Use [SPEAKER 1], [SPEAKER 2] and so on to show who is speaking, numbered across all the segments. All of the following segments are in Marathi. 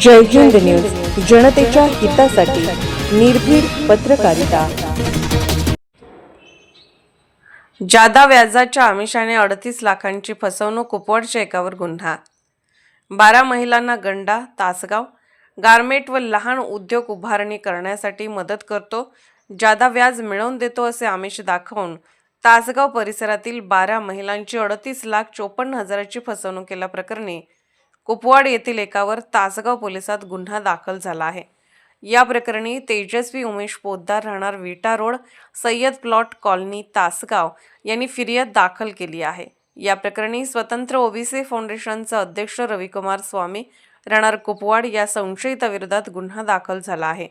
[SPEAKER 1] जय हिंद न्यूज, जनतेच्या हितासाठी निर्भीड पत्रकारिता। जादा व्याजाच्या आमिषाने 38 लाखांची फसवणूक, कुपवाडच्या एकावर गुन्हा। 12 महिलांना गंडा। तासगाव गारमेंट व लहान उद्योग उभारणी करण्यासाठी मदत करतो, जादा व्याज मिळवून देतो असे आमिष दाखवून तासगाव परिसरातील 12 महिलांची 38,54,000ची फसवणूक केल्याप्रकरणी कुपवाड येथील एकावर तासगाव पोलिसात गुन्हा दाखल झाला आहे। या प्रकरणी तेजस्वी उमेश पोद्दार, राहणार Vita road, Sayyad plot colony, Tasgaon यांनी फिर्याद दाखल केली आहे। या प्रकरणी स्वतंत्र ओबीसी फाउंडेशनचा अध्यक्ष रविकुमार स्वामी, राहणार कुपवाड या संशयिताविरोधात गुन्हा दाखल झाला आहे।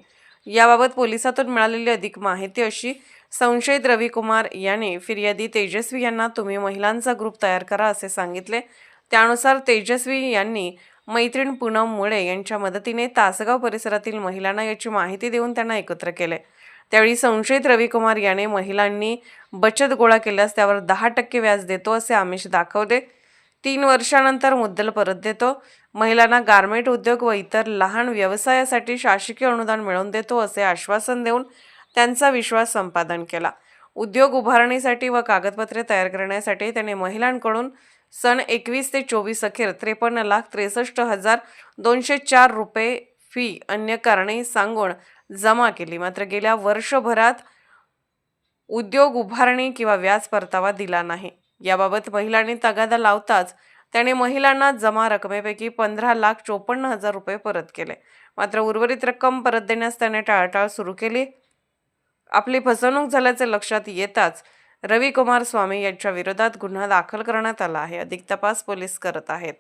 [SPEAKER 1] याबाबत पोलिसातून मिळालेली अधिक माहिती अशी: संशयित रविकुमार याने फिर्यादी तेजस्वी यांना तुम्ही महिलांचा ग्रुप तयार करा असे सांगितले। त्यानुसार तेजस्वी यांनी मैत्रीण पूनम मुळे यांच्या मदतीने तासगाव परिसरातील महिलांना याची माहिती देऊन त्यांना एकत्र केले। त्यावेळी संशयित रविकुमार याने महिलांनी बचत गोळा केल्यास त्यावर 10% व्याज देतो असे आमिष दाखवले। 3 वर्षानंतर मुद्दल परत देतो, महिलांना गारमेंट उद्योग व इतर लहान व्यवसायासाठी शासकीय अनुदान मिळवून देतो असे आश्वासन देऊन त्यांचा विश्वास संपादन केला। उद्योग उभारणीसाठी व कागदपत्रे तयार करण्यासाठी त्याने महिलांकडून सन 21 ते 24 अखेर 53,63,204 रुपये फी अन्य कारणे सांगून जमा केली। मात्र गेल्या वर्षभरात उद्योग उभारणी किंवा व्याज परतावा दिला नाही। याबाबत महिलांनी तगादा लावताच त्याने महिलांना जमा रकमेपैकी 15,54,000 रुपये परत केले। मात्र उर्वरित रक्कम परत देण्यास त्याने टाळाटाळ सुरू केली। आपली फसवणूक झाल्याचे लक्षात येताच रविकुमार स्वामी यांच्या विरोधात गुन्हा दाखल करण्यात आला आहे। अधिक तपास पोलीस करत आहेत।